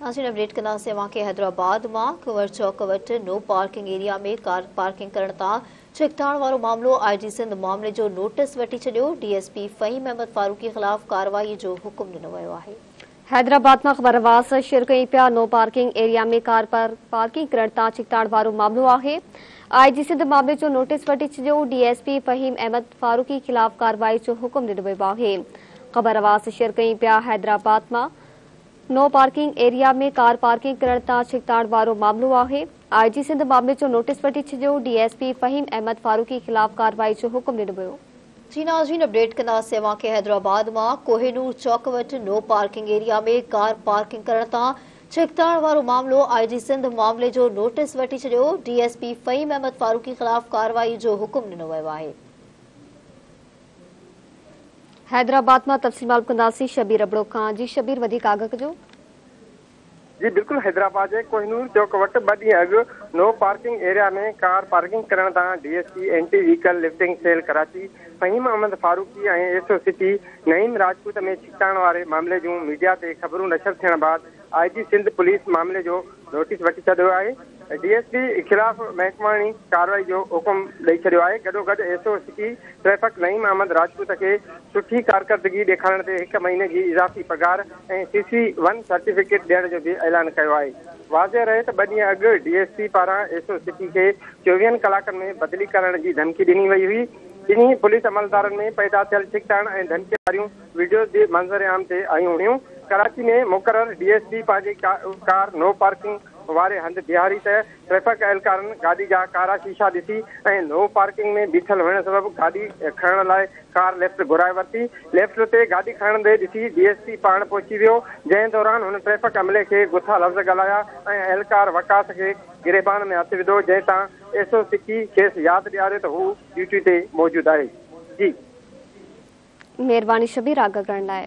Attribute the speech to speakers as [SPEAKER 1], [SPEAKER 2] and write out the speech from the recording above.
[SPEAKER 1] नाज़रीन अपडेट कंदासीं के हैदराबाद में कुंवर चौक वट नो पार्किंग एरिया में कार पार्किंग करण तां छिकताण वारो मामलो IG सिंध मामले जो नोटिस वठी छॾियो। DSP फ़हीम अहमद फारूकी ख़िलाफ़ कार्रवाई जो हुक्म ॾिनो वियो आहे।
[SPEAKER 2] हैदराबाद में ख़बरवास शेयर कई पिया नो पार्किंग एरिया में कार पर पार्किंग करण तां छिकताण वारो मामलो आहे। IG सिंध मामले जो नोटिस वठी छॾियो। DSP फ़हीम अहमद फारूकी ख़िलाफ़ कार्रवाई जो हुक्म ॾिनो वियो आहे। ख़बरवास शेयर कई पिया हैदराबाद में नो पार्किंग एरिया में कार पार्किंग करण तां छिकताण वारो मामलो आहे। IG सिंध मामले जो नोटिस वठी छॾियो। DSP फ़हीम अहमद फारूकी ख़िलाफ़ कार्रवाई जो हुक्म ॾिनो वियो।
[SPEAKER 1] जी नाज़रीन अपडेट कंदासीं के हैदराबाद में कोहिनूर चौक वट नो पार्किंग एरिया में कार पार्किंग करण तां छिकताण वारो मामलो IG सिंध मामले जो नोटिस वठी छॾियो। DSP फ़हीम अहमद फारूकी ख़िलाफ़ कार्रवाई जो हुक्म ॾिनो वियो आहे।
[SPEAKER 2] हैदराबाद में तफ़सील मालूम कंदासीं शबीर अबड़ो खां। जी शबीर वधीक आगाह कजो।
[SPEAKER 3] जी बिल्कुल हैदराबाद के कोहिनूर चौक वट 2 ॾींहं अॻु नो पार्किंग एरिया में कार पार्किंग करण तां DSP anti vehicle lifting cell Karachi Faheem Ahmed Farooqui ऐं SO सिटी नईम राजपूत में छिकताण वारे मामले जूं मीडिया ते ख़बरूं नशर थियण बाद IG सिंध पुलिस मामले जो नोटिस वठी छॾियो आहे। DSP ख़िलाफ़ महकमानी कार्रवाई जो हुक्म ॾेई छॾियो आहे। गॾोगॾु SO city traffic Naeem Ahmed Rajput खे सुठी कारकर्दगी ॾेखारण ते 1 महीने जी इज़ाफ़ी पगार ऐं CC1 सर्टिफिकेट ॾियण जो बि ऐलान कयो आहे। वाज़े रहे त 2 ॾींहं अॻु DSP पारां SO सिटी खे 24 कलाकनि में बदिली करण जी धमकी ॾिनी वई हुई। इन्हीं पुलिस अमलदारनि में पैदा थियल छिकताण ऐं धमकी वारियूं वीडियो जे मंज़र आम ते आयूं हुयूं। कराची में मुक़रर DSP पंहिंजी कार नो पार्किंग वारे हंधि बीहारी त ट्रैफिक एहलकारनि गाॾी जा कारा शीशा ॾिसी ऐं नो पार्किंग में बीठल हुअण सबबि गाॾी खणण लाइ कार लेफ्ट घुराए वरिती। लेफ्ट ते गाॾी खणंदे ॾिसी DSP पाण पहुची वियो, जंहिं दौरान हुन ट्रैफिक अमले खे गुथा लफ़्ज़ ॻाल्हाया ऐं एहलकार वकास खे गिरेबान में हथु विधो, जंहिं तां SO सिटी खेसि यादि ॾियारे त हू ड्यूटी ते मौजूदु आहे। जी
[SPEAKER 2] महिरबानी शबीर आगाह करण लाइ।